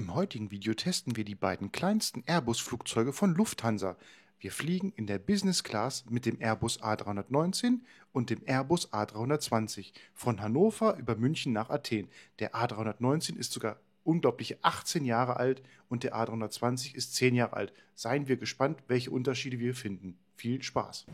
Im heutigen Video testen wir die beiden kleinsten Airbus-Flugzeuge von Lufthansa. Wir fliegen in der Business Class mit dem Airbus A319 und dem Airbus A320 von Hannover über München nach Athen. Der A319 ist sogar unglaubliche 18 Jahre alt und der A320 ist 10 Jahre alt. Seien wir gespannt, welche Unterschiede wir finden. Viel Spaß!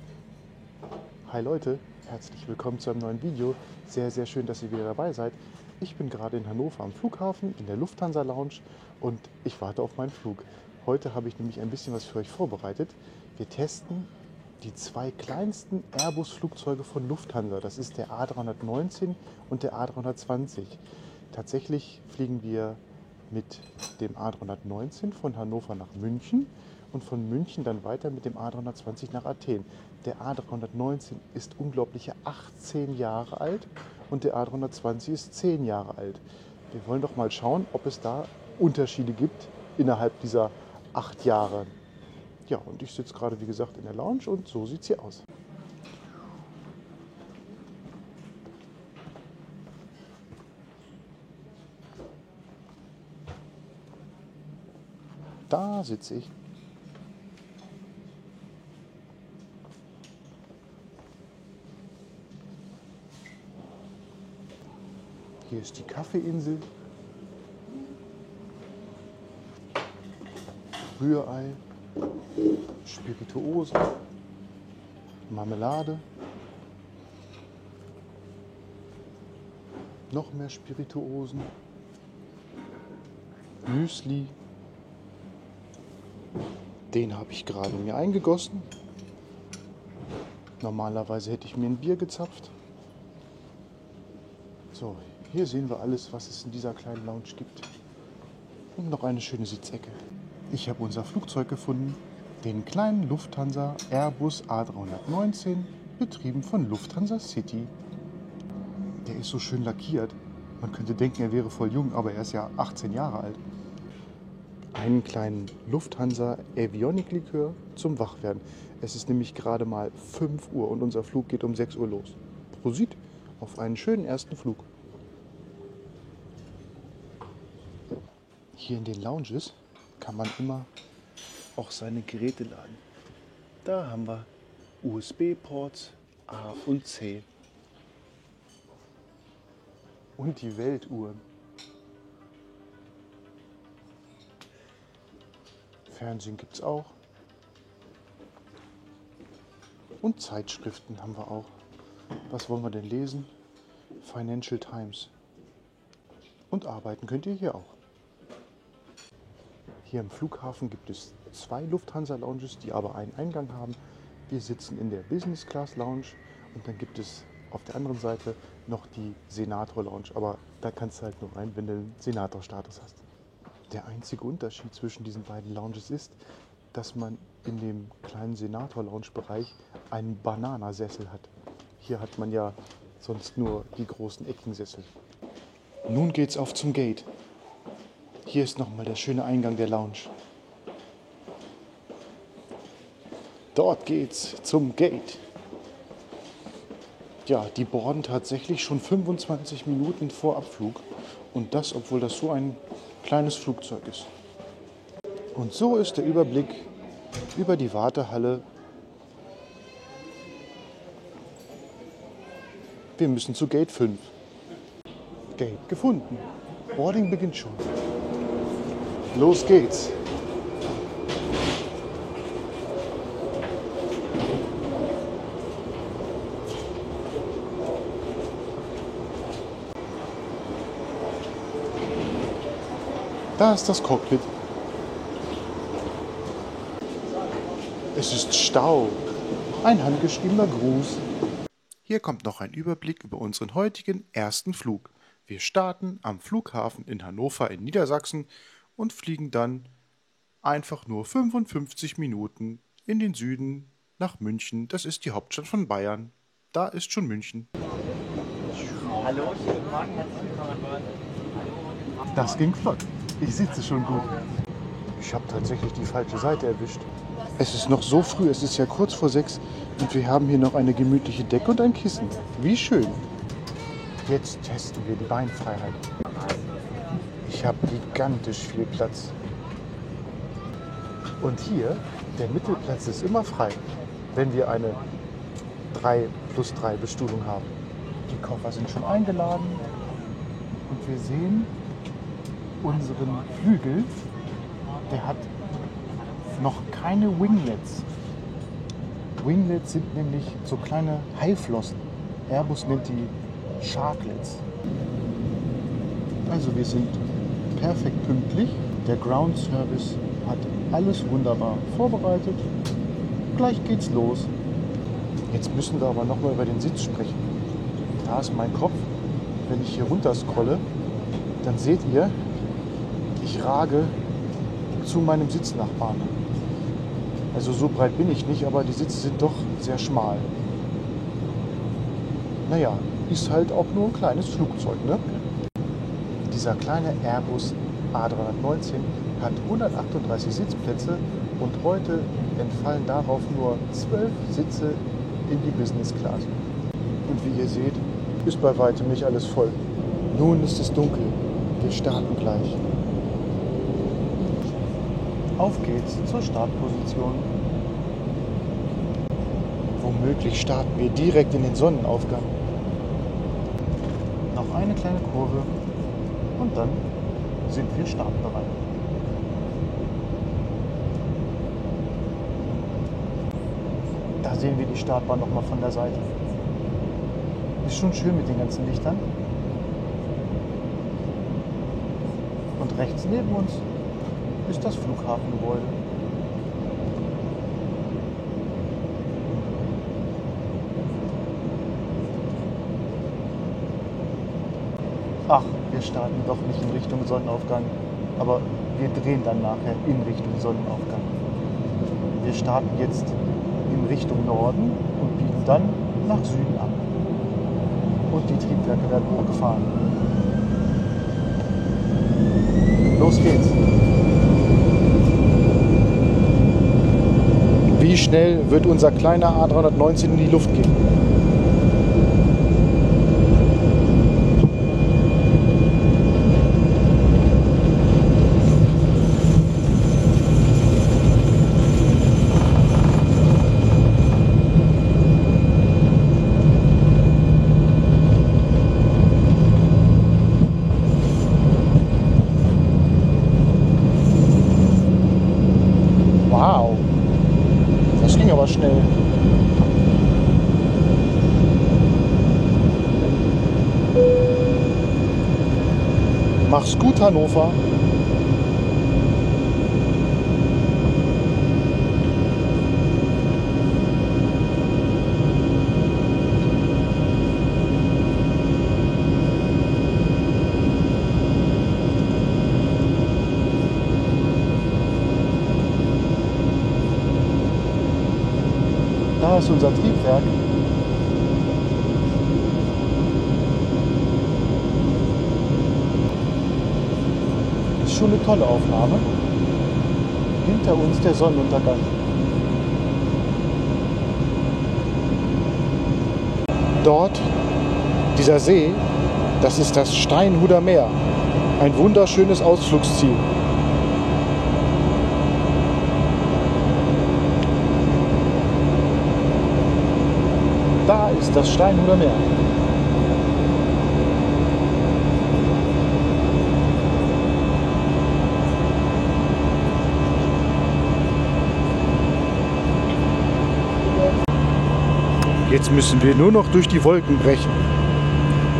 Hi Leute, herzlich willkommen zu einem neuen Video. Sehr, sehr schön, dass ihr wieder dabei seid. Ich bin gerade in Hannover am Flughafen in der Lufthansa Lounge und ich warte auf meinen Flug. Heute habe ich nämlich ein bisschen was für euch vorbereitet. Wir testen die zwei kleinsten Airbus-Flugzeuge von Lufthansa. Das ist der A319 und der A320. Tatsächlich fliegen wir mit dem A319 von Hannover nach München und von München dann weiter mit dem A320 nach Athen. Der A319 ist unglaubliche 18 Jahre alt und der A320 ist 10 Jahre alt. Wir wollen doch mal schauen, ob es da Unterschiede gibt innerhalb dieser 8 Jahre. Ja, und ich sitze gerade, wie gesagt, in der Lounge und so sieht es hier aus. Da sitze ich. Hier ist die Kaffeeinsel. Rührei, Spirituosen, Marmelade, noch mehr Spirituosen, Müsli. Den habe ich gerade mir eingegossen. Normalerweise hätte ich mir ein Bier gezapft. So, hier sehen wir alles, was es in dieser kleinen Lounge gibt. Und noch eine schöne Sitzecke. Ich habe unser Flugzeug gefunden, den kleinen Lufthansa Airbus A319, betrieben von Lufthansa City. Der ist so schön lackiert. Man könnte denken, er wäre voll jung, aber er ist ja 18 Jahre alt. Einen kleinen Lufthansa Avionic Likör zum Wachwerden. Es ist nämlich gerade mal 5 Uhr und unser Flug geht um 6 Uhr los. Prosit auf einen schönen ersten Flug. Hier in den Lounges kann man immer auch seine Geräte laden. Da haben wir USB-Ports A und C. Und die Weltuhren. Fernsehen gibt es auch. Und Zeitschriften haben wir auch. Was wollen wir denn lesen? Financial Times. Und arbeiten könnt ihr hier auch. Hier im Flughafen gibt es 2 Lufthansa-Lounges, die aber einen Eingang haben. Wir sitzen in der Business Class Lounge und dann gibt es auf der anderen Seite noch die Senator Lounge. Aber da kannst du halt nur rein, wenn du einen Senator-Status hast. Der einzige Unterschied zwischen diesen beiden Lounges ist, dass man in dem kleinen Senator-Lounge-Bereich einen Bananasessel hat. Hier hat man ja sonst nur die großen Eckensessel. Nun geht's auf zum Gate. Hier ist nochmal der schöne Eingang der Lounge. Dort geht's zum Gate. Ja, die boarden tatsächlich schon 25 Minuten vor Abflug. Und das, obwohl das so ein kleines Flugzeug ist. Und so ist der Überblick über die Wartehalle. Wir müssen zu Gate 5. Gate gefunden. Boarding beginnt schon. Los geht's. Da ist das Cockpit. Es ist Stau. Ein handgeschriebener Gruß. Hier kommt noch ein Überblick über unseren heutigen ersten Flug. Wir starten am Flughafen in Hannover in Niedersachsen und fliegen dann einfach nur 55 Minuten in den Süden nach München. Das ist die Hauptstadt von Bayern. Da ist schon München. Hallo, guten Morgen, herzlich willkommen. Das ging flott. Ich sitze schon gut. Ich habe tatsächlich die falsche Seite erwischt. Es ist noch so früh, es ist ja kurz vor 6 und wir haben hier noch eine gemütliche Decke und ein Kissen. Wie schön. Jetzt testen wir die Beinfreiheit. Ich habe gigantisch viel Platz. Und hier, der Mittelplatz ist immer frei, wenn wir eine 3+3 Bestuhlung haben. Die Koffer sind schon eingeladen und wir sehen unseren Flügel, der hat noch keine Winglets. Winglets sind nämlich so kleine Haiflossen. Airbus nennt die Sharklets. Also wir sind perfekt pünktlich. Der Ground Service hat alles wunderbar vorbereitet. Gleich geht's los. Jetzt müssen wir aber nochmal über den Sitz sprechen. Da ist mein Kopf. Wenn ich hier runter scrolle, dann seht ihr, ich rage zu meinem Sitznachbarn. Also so breit bin ich nicht, aber die Sitze sind doch sehr schmal. Naja, ist halt auch nur ein kleines Flugzeug, ne? Dieser kleine Airbus A319 hat 138 Sitzplätze und heute entfallen darauf nur 12 Sitze in die Business Class. Und wie ihr seht, ist bei weitem nicht alles voll. Nun ist es dunkel. Wir starten gleich. Auf geht's zur Startposition. Womöglich starten wir direkt in den Sonnenaufgang. Noch eine kleine Kurve und dann sind wir startbereit. Da sehen wir die Startbahn nochmal von der Seite. Ist schon schön mit den ganzen Lichtern. Und rechts neben uns ist das Flughafengebäude. Ach, wir starten doch nicht in Richtung Sonnenaufgang, aber wir drehen dann nachher in Richtung Sonnenaufgang. Wir starten jetzt in Richtung Norden und biegen dann nach Süden ab. Und die Triebwerke werden hochgefahren. Los geht's! Wie schnell wird unser kleiner A319 in die Luft gehen? Wow, das ging aber schnell. Mach's gut, Hannover. Da ist unser Triebwerk. Ist schon eine tolle Aufnahme. Hinter uns der Sonnenuntergang. Dort, dieser See, das ist das Steinhuder Meer. Ein wunderschönes Ausflugsziel. Da ist das Steinhuder Meer. Jetzt müssen wir nur noch durch die Wolken brechen.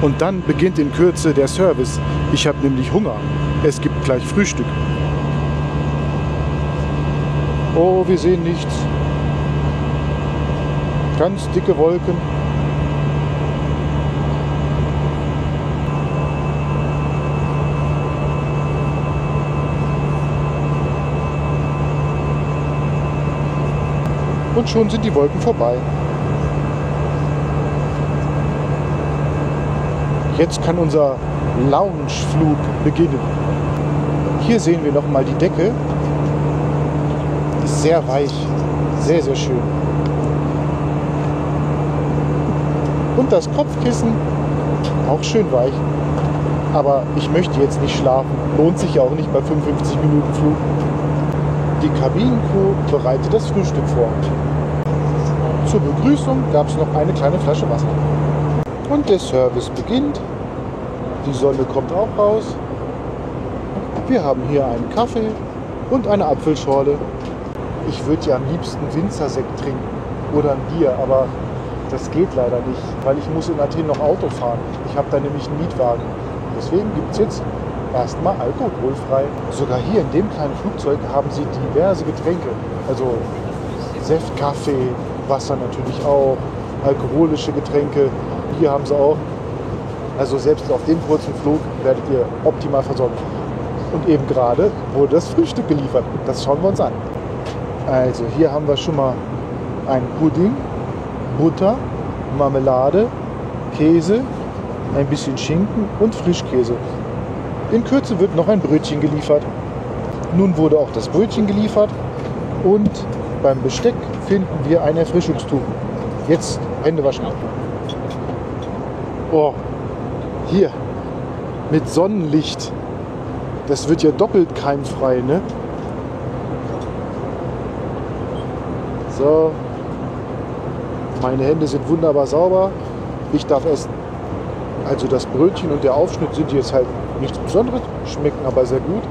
Und dann beginnt in Kürze der Service. Ich habe nämlich Hunger. Es gibt gleich Frühstück. Oh, wir sehen nichts. Ganz dicke Wolken. Und schon sind die Wolken vorbei. Jetzt kann unser Loungeflug beginnen. Hier sehen wir noch mal die Decke. Ist sehr weich, sehr, sehr schön. Und das Kopfkissen, auch schön weich. Aber ich möchte jetzt nicht schlafen. Lohnt sich ja auch nicht bei 55 Minuten Flug. Die Kabinencrew bereitet das Frühstück vor. Zur Begrüßung gab es noch eine kleine Flasche Wasser. Und der Service beginnt. Die Sonne kommt auch raus. Wir haben hier einen Kaffee und eine Apfelschorle. Ich würde ja am liebsten Winzersekt trinken oder ein Bier, aber das geht leider nicht, weil ich muss in Athen noch Auto fahren. Ich habe da nämlich einen Mietwagen. Deswegen gibt es jetzt erstmal alkoholfrei. Sogar hier in dem kleinen Flugzeug haben sie diverse Getränke. Also Sekt, Kaffee, Wasser natürlich auch, alkoholische Getränke. Bier haben sie auch. Also selbst auf dem kurzen Flug werdet ihr optimal versorgt. Und eben gerade wurde das Frühstück geliefert. Das schauen wir uns an. Also hier haben wir schon mal einen Pudding, Butter, Marmelade, Käse, ein bisschen Schinken und Frischkäse. In Kürze wird noch ein Brötchen geliefert. Nun wurde auch das Brötchen geliefert und beim Besteck finden wir ein Erfrischungstuch. Jetzt Hände waschen. Oh, hier mit Sonnenlicht. Das wird ja doppelt keimfrei, ne? So. Meine Hände sind wunderbar sauber. Ich darf essen. Also das Brötchen und der Aufschnitt sind jetzt halt nichts Besonderes, schmecken aber sehr gut.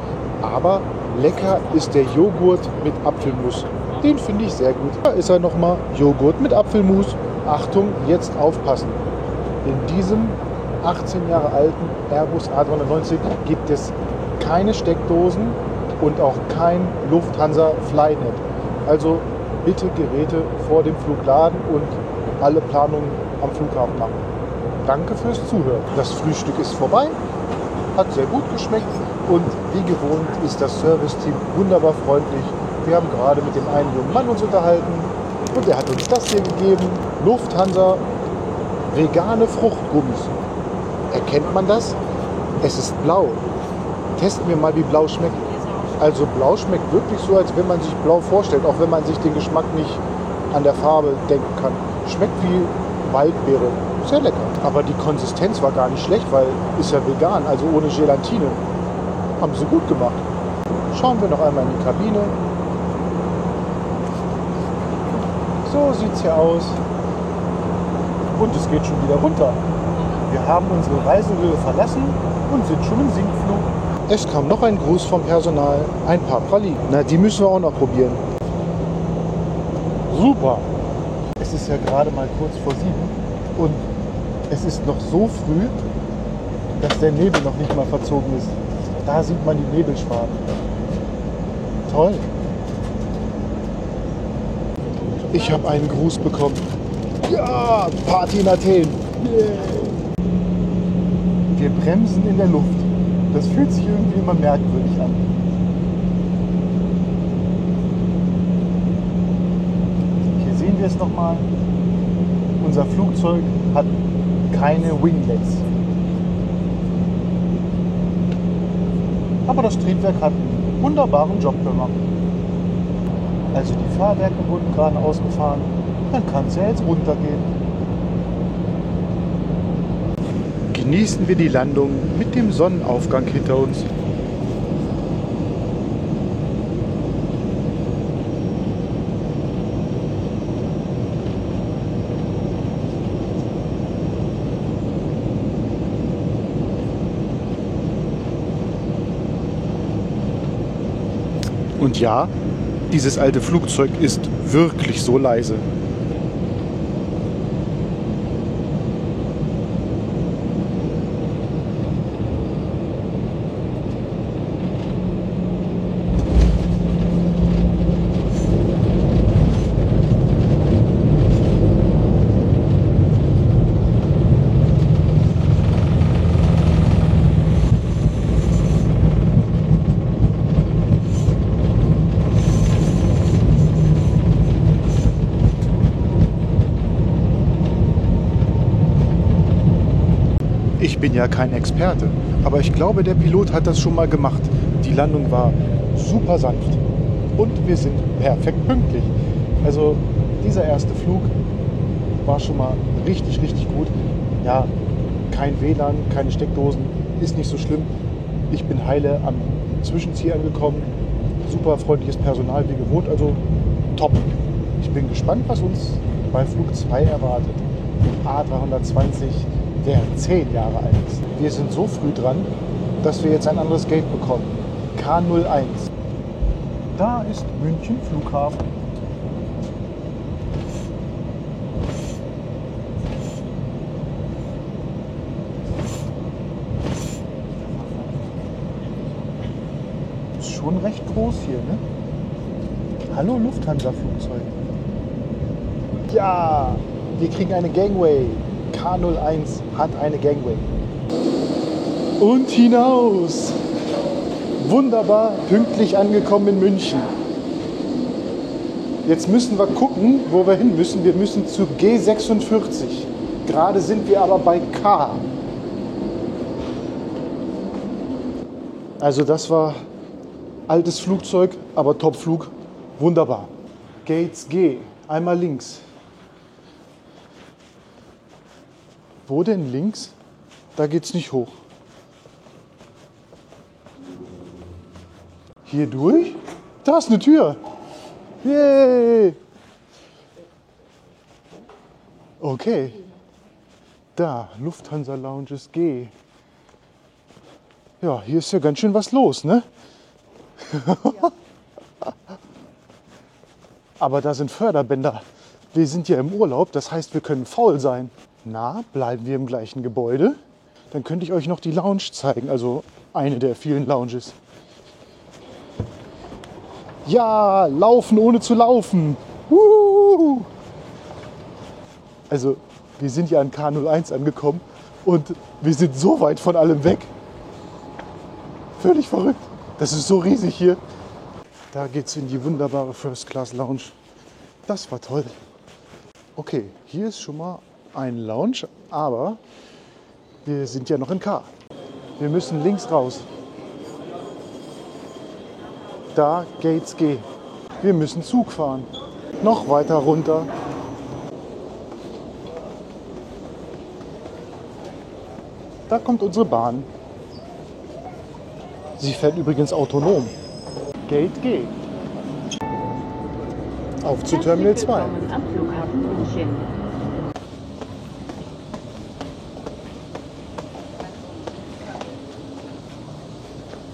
Aber lecker ist der Joghurt mit Apfelmus. Den finde ich sehr gut. Da ist er nochmal. Joghurt mit Apfelmus. Achtung, jetzt aufpassen. In diesem 18 Jahre alten Airbus A319 gibt es keine Steckdosen und auch kein Lufthansa Flynet. Also bitte Geräte vor dem Flug laden und alle Planungen am Flughafen machen. Danke fürs Zuhören. Das Frühstück ist vorbei, hat sehr gut geschmeckt und wie gewohnt ist das Serviceteam wunderbar freundlich. Wir haben gerade mit dem einen jungen Mann uns unterhalten und er hat uns das hier gegeben. Lufthansa vegane Fruchtgummis. Erkennt man das? Es ist blau. Testen wir mal, wie blau schmeckt. Also blau schmeckt wirklich so, als wenn man sich blau vorstellt, auch wenn man sich den Geschmack nicht an der Farbe denken kann. Schmeckt wie Waldbeere. Sehr lecker. Aber die Konsistenz war gar nicht schlecht, weil ist ja vegan, also ohne Gelatine. Haben sie gut gemacht. Schauen wir noch einmal in die Kabine. So sieht es hier aus. Und es geht schon wieder runter. Wir haben unsere Reisehöhe verlassen und sind schon im Sinkflug. Es kam noch ein Gruß vom Personal, ein paar Pralinen. Na, die müssen wir auch noch probieren. Super! Es ist ja gerade mal kurz vor 7 und es ist noch so früh, dass der Nebel noch nicht mal verzogen ist. Da sieht man die Nebelschwaden. Toll! Ich habe einen Gruß bekommen. Ja, Party in Athen! Yeah. Wir bremsen in der Luft. Das fühlt sich irgendwie immer merkwürdig an. Hier sehen wir es nochmal. Unser Flugzeug hat keine Winglets. Aber das Triebwerk hat einen wunderbaren Job gemacht. Also die Fahrwerke wurden gerade ausgefahren. Dann kann es ja jetzt runtergehen. Genießen wir die Landung mit dem Sonnenaufgang hinter uns. Und ja, dieses alte Flugzeug ist wirklich so leise. Ich bin ja kein Experte, aber ich glaube, der Pilot hat das schon mal gemacht. Die Landung war super sanft und wir sind perfekt pünktlich. Also dieser erste Flug war schon mal richtig, richtig gut. Ja, kein WLAN, keine Steckdosen, ist nicht so schlimm. Ich bin heile am Zwischenziel angekommen. Super freundliches Personal wie gewohnt, also top. Ich bin gespannt, was uns bei Flug 2 erwartet. A320, der 10 Jahre alt ist. Wir sind so früh dran, dass wir jetzt ein anderes Gate bekommen. K01. Da ist München Flughafen. Ist schon recht groß hier, ne? Hallo Lufthansa-Flugzeug. Ja, wir kriegen eine Gangway. K01 hat eine Gangway. Und hinaus. Wunderbar, pünktlich angekommen in München. Jetzt müssen wir gucken, wo wir hin müssen. Wir müssen zu G46. Gerade sind wir aber bei K. Also das war altes Flugzeug, aber Topflug. Wunderbar. Gates G. Einmal links. Wo denn links? Da geht's nicht hoch. Hier durch? Da ist eine Tür. Yay! Okay. Da, Lufthansa Lounges G. Ja, hier ist ja ganz schön was los, ne? Aber da sind Förderbänder. Wir sind ja im Urlaub, das heißt, wir können faul sein. Na, bleiben wir im gleichen Gebäude? Dann könnte ich euch noch die Lounge zeigen, also eine der vielen Lounges. Ja, laufen ohne zu laufen. Also, wir sind ja an K01 angekommen und wir sind so weit von allem weg. Völlig verrückt. Das ist so riesig hier. Da geht's in die wunderbare First Class Lounge. Das war toll. Okay, hier ist schon mal ein Lounge, aber wir sind ja noch in K. Wir müssen links raus. Da Gates G. Wir müssen Zug fahren. Noch weiter runter. Da kommt unsere Bahn. Sie fährt übrigens autonom. Gate G. Auf zu Terminal 2. Am Flughafen München.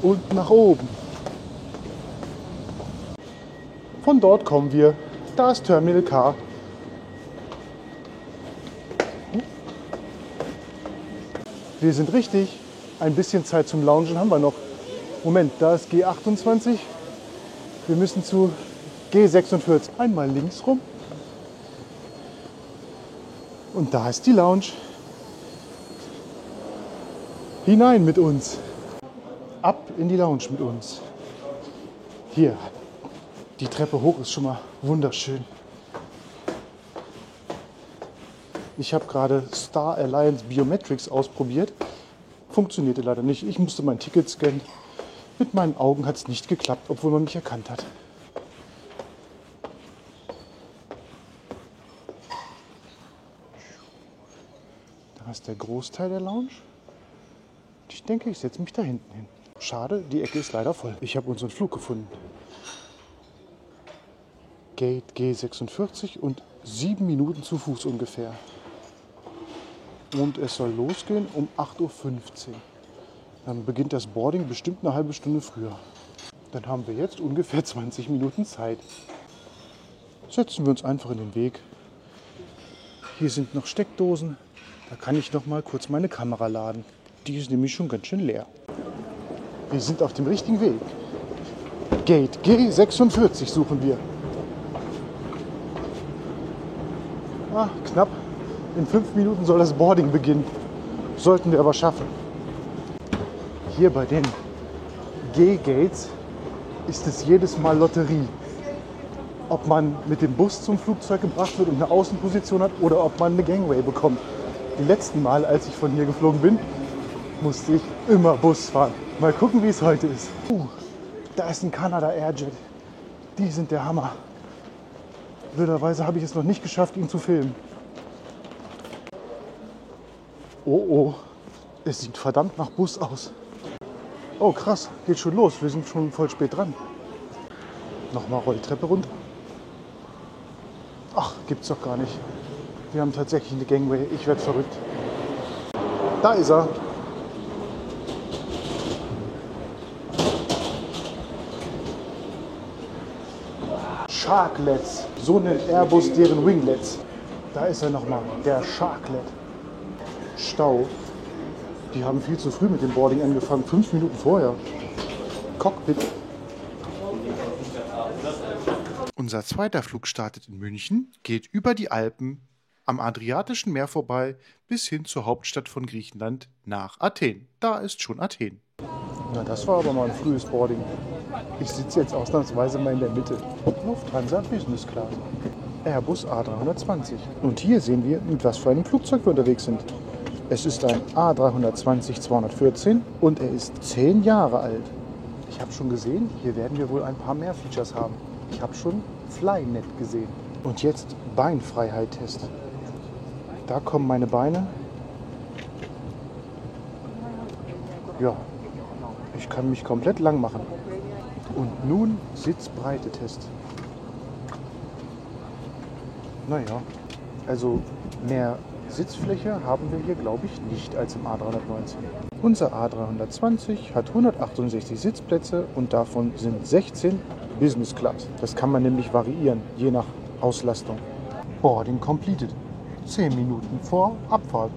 Und nach oben. Von dort kommen wir. Da ist Terminal K. Wir sind richtig. Ein bisschen Zeit zum Loungen haben wir noch. Moment, da ist G28. Wir müssen zu G46. Einmal links rum. Und da ist die Lounge. Hinein mit uns. Ab in die Lounge mit uns. Hier. Die Treppe hoch ist schon mal wunderschön. Ich habe gerade Star Alliance Biometrics ausprobiert. Funktionierte leider nicht. Ich musste mein Ticket scannen. Mit meinen Augen hat es nicht geklappt, obwohl man mich erkannt hat. Da ist der Großteil der Lounge. Ich denke, ich setze mich da hinten hin. Schade, die Ecke ist leider voll. Ich habe unseren Flug gefunden. Gate G46 und 7 Minuten zu Fuß ungefähr. Und es soll losgehen um 8:15 Uhr. Dann beginnt das Boarding bestimmt eine halbe Stunde früher. Dann haben wir jetzt ungefähr 20 Minuten Zeit. Setzen wir uns einfach in den Weg. Hier sind noch Steckdosen. Da kann ich noch mal kurz meine Kamera laden. Die ist nämlich schon ganz schön leer. Wir sind auf dem richtigen Weg. Gate G46 suchen wir. Ah, knapp. In 5 Minuten soll das Boarding beginnen. Sollten wir aber schaffen. Hier bei den G-Gates ist es jedes Mal Lotterie. Ob man mit dem Bus zum Flugzeug gebracht wird und eine Außenposition hat oder ob man eine Gangway bekommt. Die letzten Mal, als ich von hier geflogen bin, musste ich immer Bus fahren. Mal gucken, wie es heute ist. Da ist ein Canada Airjet. Die sind der Hammer. Blöderweise habe ich es noch nicht geschafft, ihn zu filmen. Oh oh, Es sieht verdammt nach Bus aus. Oh krass, geht schon los. Wir sind schon voll spät dran. Nochmal Rolltreppe runter. Ach, gibt's doch gar nicht. Wir haben tatsächlich eine Gangway. Ich werde verrückt. Da ist er. Sharklets. So nennt Airbus deren Winglets. Da ist er nochmal, der Sharklet. Stau. Die haben viel zu früh mit dem Boarding angefangen, 5 Minuten vorher. Cockpit. Unser zweiter Flug startet in München, geht über die Alpen, am Adriatischen Meer vorbei, bis hin zur Hauptstadt von Griechenland nach Athen. Da ist schon Athen. Na, das war aber mal ein frühes Boarding. Ich sitze jetzt ausnahmsweise mal in der Mitte. Lufthansa Business Class. Airbus A320. Und hier sehen wir, mit was für einem Flugzeug wir unterwegs sind. Es ist ein A320-214 und er ist 10 Jahre alt. Ich habe schon gesehen, hier werden wir wohl ein paar mehr Features haben. Ich habe schon Flynet gesehen. Und jetzt Beinfreiheit-Test. Da kommen meine Beine. Ja, ich kann mich komplett lang machen. Und nun Sitzbreite-Test. Naja, also mehr Sitzfläche haben wir hier, glaube ich, nicht als im A319. Unser A320 hat 168 Sitzplätze und davon sind 16 Business Class. Das kann man nämlich variieren, je nach Auslastung. Boarding completed. 10 Minuten vor Abfahrt.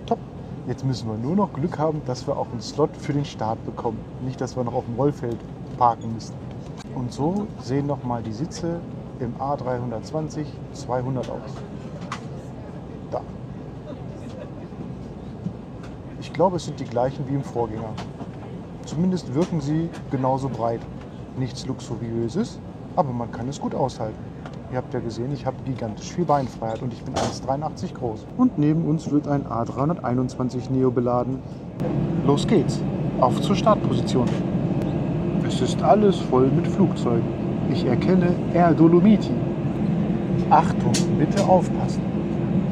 Top. Jetzt müssen wir nur noch Glück haben, dass wir auch einen Slot für den Start bekommen. Nicht, dass wir noch auf dem Rollfeld parken müssen. Und so sehen nochmal die Sitze im A320 200 aus. Da. Ich glaube, es sind die gleichen wie im Vorgänger. Zumindest wirken sie genauso breit. Nichts Luxuriöses, aber man kann es gut aushalten. Ihr habt ja gesehen, ich habe gigantisch viel Beinfreiheit und ich bin 1,83 groß. Und neben uns wird ein A321 Neo beladen. Los geht's. Auf zur Startposition. Es ist alles voll mit Flugzeugen. Ich erkenne Air Dolomiti. Achtung, bitte aufpassen.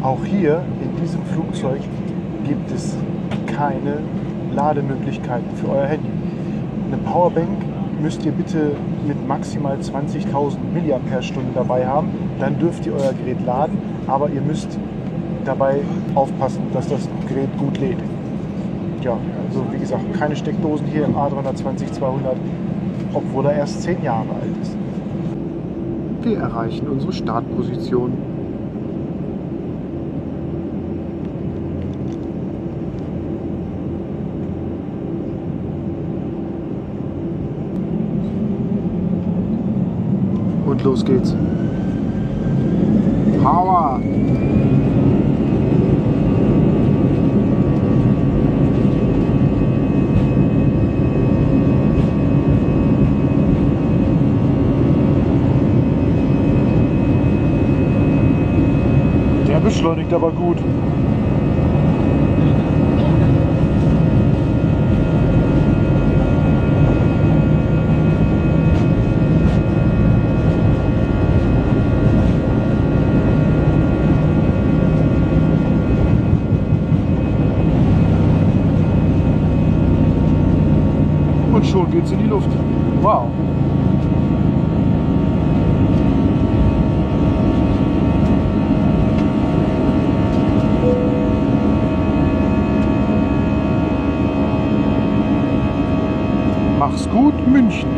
Auch hier in diesem Flugzeug gibt es keine Lademöglichkeiten für euer Handy. Eine Powerbank müsst ihr bitte mit maximal 20.000 mAh dabei haben. Dann dürft ihr euer Gerät laden, aber ihr müsst dabei aufpassen, dass das Gerät gut lädt. Ja, also wie gesagt, keine Steckdosen hier im A320-200, obwohl er erst 10 Jahre alt ist. Wir erreichen unsere Startposition. Und los geht's. Power! Der beschleunigt aber gut. Und schon geht's in die Luft. Wow. Mach's gut, München.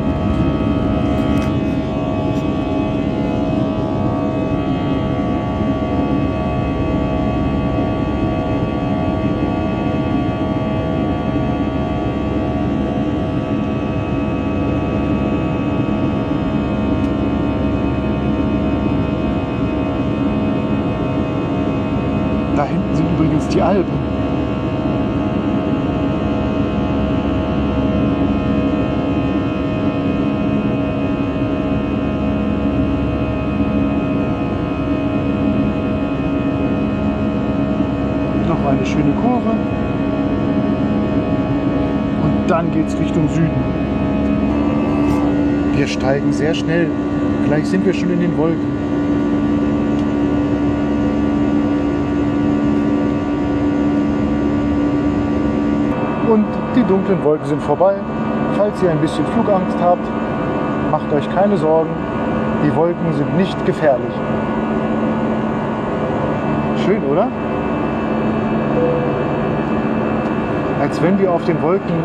Da hinten sind übrigens die Alpen. Noch eine schöne Kurve. Und dann geht's Richtung Süden. Wir steigen sehr schnell. Gleich sind wir schon in den Wolken. Und die dunklen Wolken sind vorbei. Falls ihr ein bisschen Flugangst habt, macht euch keine Sorgen. Die Wolken sind nicht gefährlich. Schön, oder? Als wenn wir auf den Wolken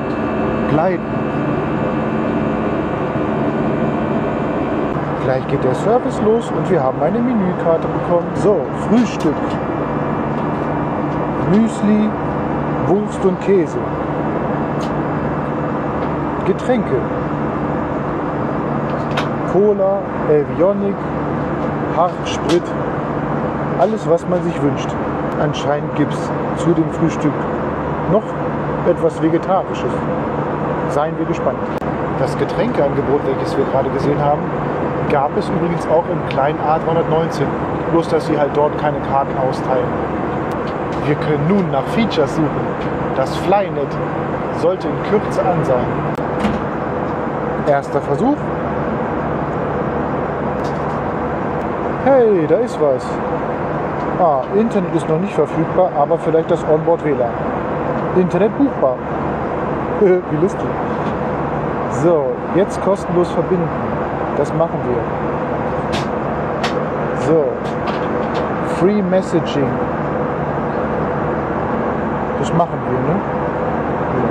gleiten. Gleich geht der Service los und wir haben eine Menükarte bekommen. So, Frühstück. Müsli, Wurst und Käse. Getränke. Cola, Evionic, Hartsprit. Alles, was man sich wünscht. Anscheinend gibt es zu dem Frühstück noch etwas Vegetarisches. Seien wir gespannt. Das Getränkeangebot, welches wir gerade gesehen haben, gab es übrigens auch im kleinen A319. Bloß, dass sie halt dort keine Karten austeilen. Wir können nun nach Features suchen. Das Flynet sollte in Kürze an sein. Erster Versuch. Hey, da ist was. Internet ist noch nicht verfügbar, aber vielleicht das Onboard WLAN. Internet buchbar. Wie lustig. So, jetzt kostenlos verbinden. Das machen wir. So. Free Messaging. Das machen wir, ne? Ja.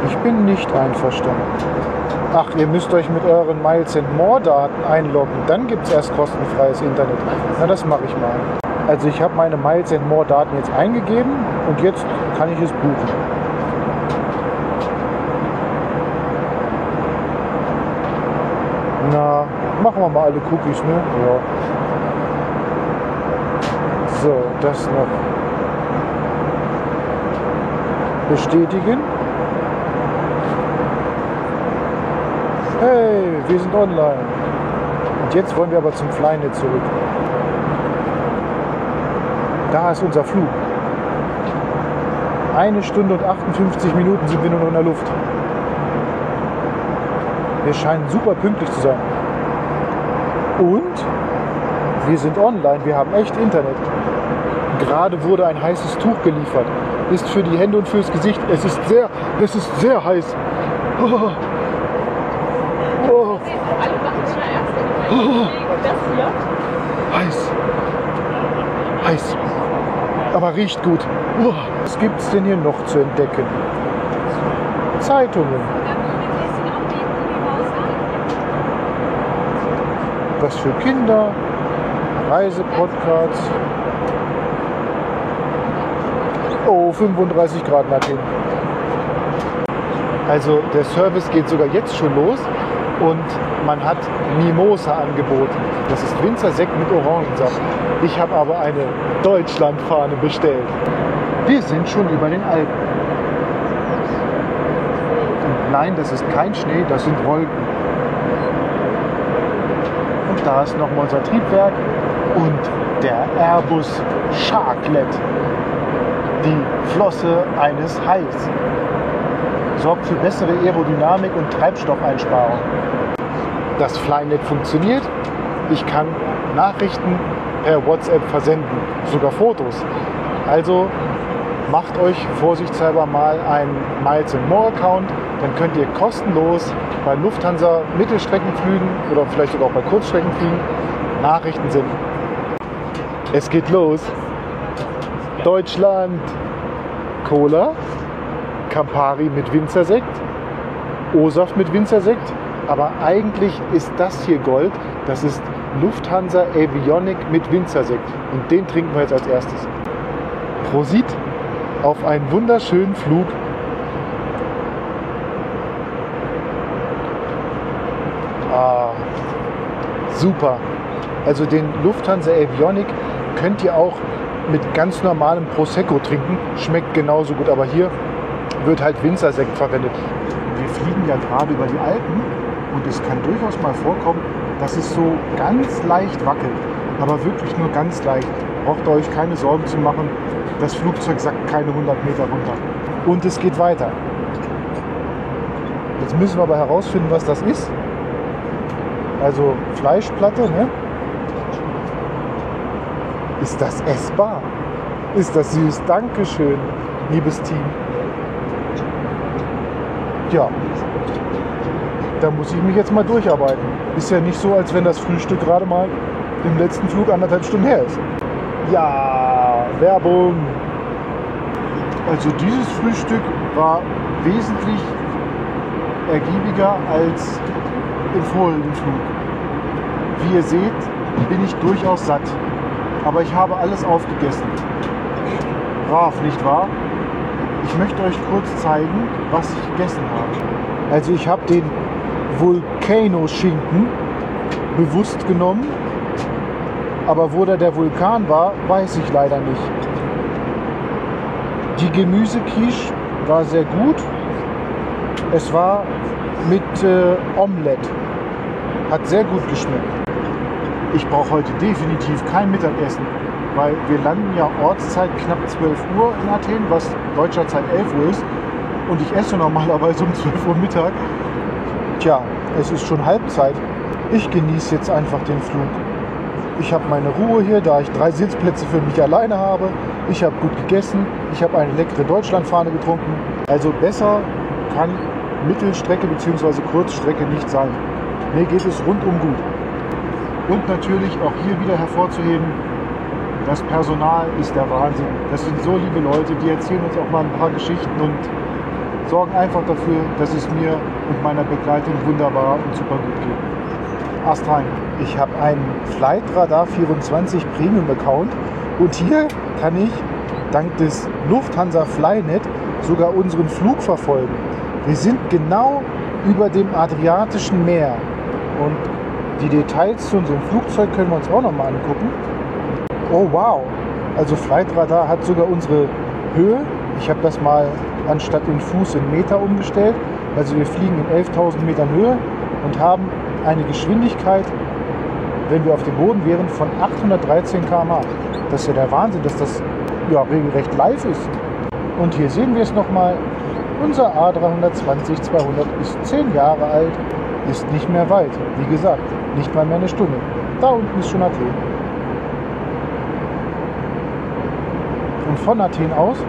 Ich bin nicht einverstanden. Ach, ihr müsst euch mit euren Miles & More Daten einloggen. Dann gibt es erst kostenfreies Internet. Na, das mache ich mal. Also ich habe meine Miles & More Daten jetzt eingegeben und jetzt kann ich es buchen. Na, machen wir mal alle Cookies, ne? Ja. So, das noch. Bestätigen. Hey, wir sind online. Und jetzt wollen wir aber zum Flynet zurück. Da ist unser Flug. 1 Stunde und 58 Minuten sind wir nur noch in der Luft. Wir scheinen super pünktlich zu sein. Und wir sind online, wir haben echt Internet. Gerade wurde ein heißes Tuch geliefert. Ist für die Hände und fürs Gesicht. Es ist sehr heiß. Oh. Oh. Oh. Heiß. Heiß. Aber riecht gut. Oh. Was gibt es denn hier noch zu entdecken? Zeitungen. Was für Kinder. Reisepodcasts. Oh, 35 Grad nach hinten. Also der Service geht sogar jetzt schon los und man hat Mimosa angeboten. Das ist Winzersekt mit Orangensaft. Ich habe aber eine Deutschlandfahne bestellt. Wir sind schon über den Alpen. Und nein, das ist kein Schnee, das sind Wolken. Und da ist nochmal unser Triebwerk und der Airbus Sharklet. Die Flosse eines Hais. Sorgt für bessere Aerodynamik und Treibstoffeinsparung. Das Flynet funktioniert. Ich kann Nachrichten per WhatsApp versenden, sogar Fotos. Also macht euch vorsichtshalber mal einen Miles & More Account. Dann könnt ihr kostenlos bei Lufthansa Mittelstreckenflügen oder vielleicht sogar auch bei Kurzstreckenflügen Nachrichten senden. Es geht los. Deutschland. Cola, Campari mit Winzersekt, O-Saft mit Winzersekt, aber eigentlich ist das hier Gold, das ist Lufthansa Evionic mit Winzersekt und den trinken wir jetzt als erstes. Prosit auf einen wunderschönen Flug. Super. Also den Lufthansa Evionic könnt ihr auch mit ganz normalem Prosecco trinken. Schmeckt genauso gut, aber hier wird halt Winzersekt verwendet. Wir fliegen ja gerade über die Alpen und es kann durchaus mal vorkommen, dass es so ganz leicht wackelt. Aber wirklich nur ganz leicht. Braucht ihr euch keine Sorgen zu machen. Das Flugzeug sackt keine 100 Meter runter. Und es geht weiter. Jetzt müssen wir aber herausfinden, was das ist. Also Fleischplatte, ne? Ist das essbar? Ist das süß? Dankeschön, liebes Team. Ja, da muss ich mich jetzt mal durcharbeiten. Ist ja nicht so, als wenn das Frühstück gerade mal im letzten Flug 1,5 Stunden her ist. Ja, Werbung. Also dieses Frühstück war wesentlich ergiebiger als im vorherigen Flug. Wie ihr seht, bin ich durchaus satt. Aber ich habe alles aufgegessen. Brav, nicht wahr? Ich möchte euch kurz zeigen, was ich gegessen habe. Also ich habe den Volcano-Schinken bewusst genommen. Aber wo da der Vulkan war, weiß ich leider nicht. Die Gemüsequiche war sehr gut. Es war mit Omelette. Hat sehr gut geschmeckt. Ich brauche heute definitiv kein Mittagessen, weil wir landen ja Ortszeit knapp 12 Uhr in Athen, was deutscher Zeit 11 Uhr ist. Und ich esse normalerweise um 12 Uhr Mittag. Tja, es ist schon Halbzeit. Ich genieße jetzt einfach den Flug. Ich habe meine Ruhe hier, da ich 3 Sitzplätze für mich alleine habe. Ich habe gut gegessen. Ich habe eine leckere Deutschlandfahne getrunken. Also besser kann Mittelstrecke bzw. Kurzstrecke nicht sein. Mir geht es rundum gut. Und natürlich auch hier wieder hervorzuheben, das Personal ist der Wahnsinn. Das sind so liebe Leute, die erzählen uns auch mal ein paar Geschichten und sorgen einfach dafür, dass es mir und meiner Begleitung wunderbar und super gut geht. Astrein. Ich habe einen Flightradar 24 Premium Account und hier kann ich dank des Lufthansa Flynet sogar unseren Flug verfolgen. Wir sind genau über dem Adriatischen Meer und die Details zu unserem Flugzeug können wir uns auch noch mal angucken. Oh wow, also Flightradar hat sogar unsere Höhe. Ich habe das mal anstatt in Fuß in Meter umgestellt. Also wir fliegen in 11.000 Metern Höhe und haben eine Geschwindigkeit, wenn wir auf dem Boden wären, von 813 km/h. Das ist ja der Wahnsinn, dass das ja regelrecht live ist. Und hier sehen wir es nochmal. Unser A320-200 ist 10 Jahre alt, ist nicht mehr weit. Wie gesagt, nicht mal mehr eine Stunde. Da unten ist schon Athen. Und von Athen aus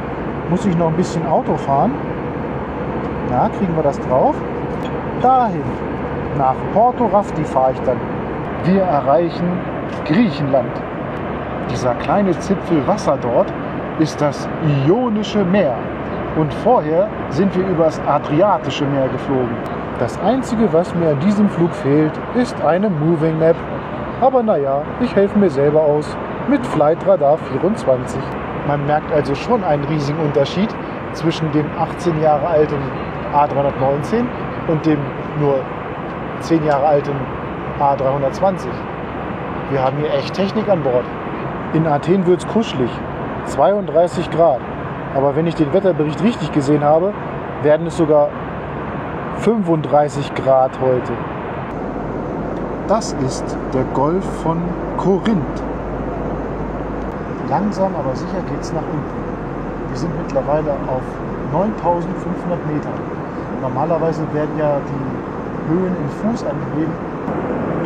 muss ich noch ein bisschen Auto fahren. Na, kriegen wir das drauf? Dahin. Nach Porto Rafti fahre ich dann. Wir erreichen Griechenland. Dieser kleine Zipfel Wasser dort ist das Ionische Meer. Und vorher sind wir übers Adriatische Meer geflogen. Das Einzige, was mir an diesem Flug fehlt, ist eine Moving Map. Aber naja, ich helfe mir selber aus mit Flightradar 24. Man merkt also schon einen riesigen Unterschied zwischen dem 18 Jahre alten A319 und dem nur 10 Jahre alten A320. Wir haben hier echt Technik an Bord. In Athen wird es kuschelig, 32 Grad. Aber wenn ich den Wetterbericht richtig gesehen habe, werden es sogar 35 Grad heute. Das ist der Golf von Korinth. Langsam, aber sicher geht es nach unten. Wir sind mittlerweile auf 9500 Metern. Normalerweise werden ja die Höhen in Fuß angegeben.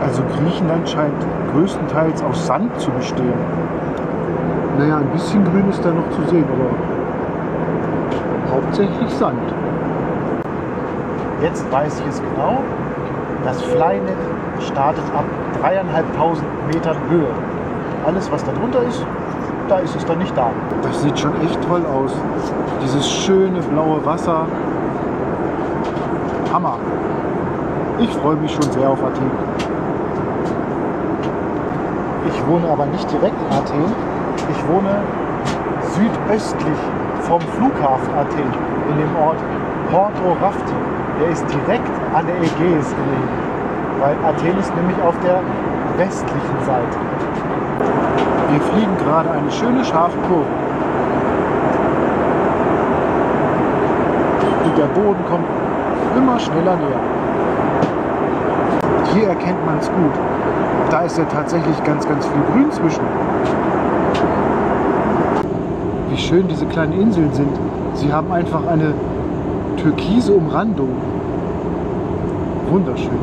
Also Griechenland scheint größtenteils aus Sand zu bestehen. Naja, ein bisschen Grün ist da noch zu sehen, aber hauptsächlich Sand. Jetzt weiß ich es genau. Das Flynet startet ab 3.500 Metern Höhe. Alles, was da drunter ist, da ist es dann nicht da. Das sieht schon echt toll aus. Dieses schöne blaue Wasser. Hammer. Ich freue mich schon sehr auf Athen. Ich wohne aber nicht direkt in Athen. Ich wohne südöstlich vom Flughafen Athen, in dem Ort Porto Rafti. Der ist direkt an der Ägäis gelegen, weil Athen ist nämlich auf der westlichen Seite. Wir fliegen gerade eine schöne scharfe Kurve. Und der Boden kommt immer schneller näher. Hier erkennt man es gut. Da ist ja tatsächlich ganz viel Grün zwischen. Wie schön diese kleinen Inseln sind. Sie haben einfach eine türkise Umrandung. Wunderschön.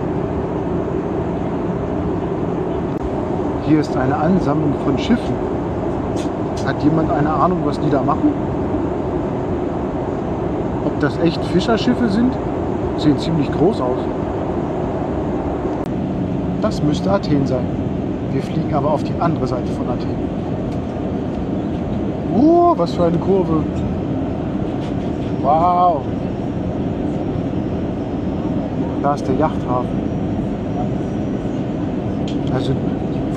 Hier ist eine Ansammlung von Schiffen. Hat jemand eine Ahnung, was die da machen? Ob das echt Fischerschiffe sind? Sehen ziemlich groß aus. Das müsste Athen sein. Wir fliegen aber auf die andere Seite von Athen. Was für eine Kurve. Wow. Da ist der Yachthafen. Also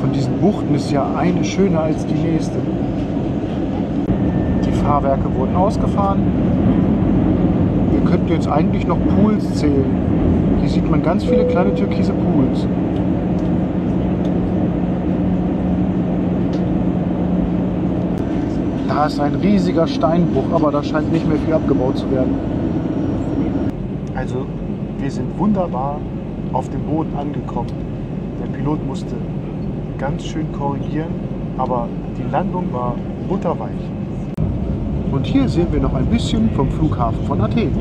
von diesen Buchten ist ja eine schöner als die nächste. Die Fahrwerke wurden ausgefahren. Wir könnten jetzt eigentlich noch Pools zählen. Hier sieht man ganz viele kleine türkise Pools. Da ist ein riesiger Steinbruch, aber da scheint nicht mehr viel abgebaut zu werden. Also, wir sind wunderbar auf dem Boden angekommen. Der Pilot musste ganz schön korrigieren, aber die Landung war butterweich. Und hier sehen wir noch ein bisschen vom Flughafen von Athen.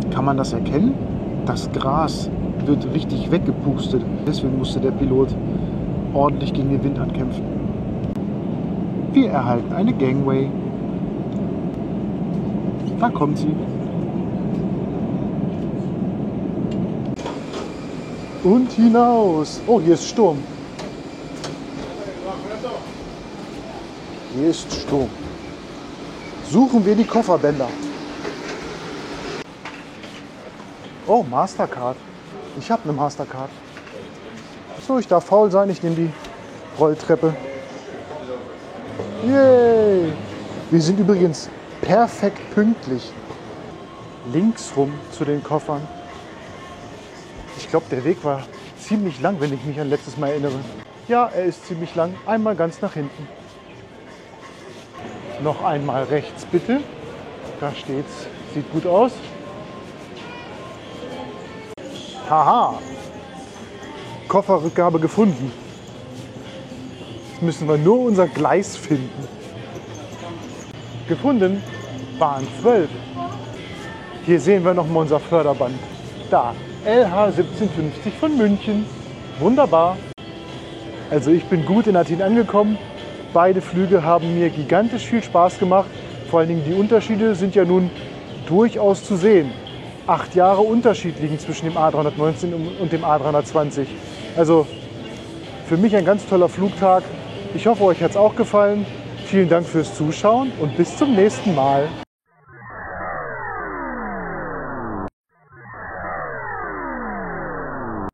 Kann man das erkennen? Das Gras wird richtig weggepustet. Deswegen musste der Pilot ordentlich gegen den Wind ankämpfen. Wir erhalten eine Gangway. Da kommt sie. Und hinaus. Oh, hier ist Sturm. Hier ist Sturm. Suchen wir die Kofferbänder. Oh, Mastercard. Ich habe eine Mastercard. So, ich darf faul sein. Ich nehme die Rolltreppe. Yay! Wir sind übrigens perfekt pünktlich. Links rum zu den Koffern. Ich glaube, der Weg war ziemlich lang, wenn ich mich an letztes Mal erinnere. Ja, er ist ziemlich lang. Einmal ganz nach hinten. Noch einmal rechts, bitte. Da steht's. Sieht gut aus. Haha! Kofferrückgabe gefunden. Jetzt müssen wir nur unser Gleis finden. Gefunden, Bahn 12. Hier sehen wir nochmal unser Förderband. Da, LH 1750 von München. Wunderbar. Also ich bin gut in Athen angekommen. Beide Flüge haben mir gigantisch viel Spaß gemacht. Vor allen Dingen die Unterschiede sind ja nun durchaus zu sehen. 8 Jahre Unterschied liegen zwischen dem A319 und dem A320. Also für mich ein ganz toller Flugtag. Ich hoffe, euch hat es auch gefallen. Vielen Dank fürs Zuschauen und bis zum nächsten Mal.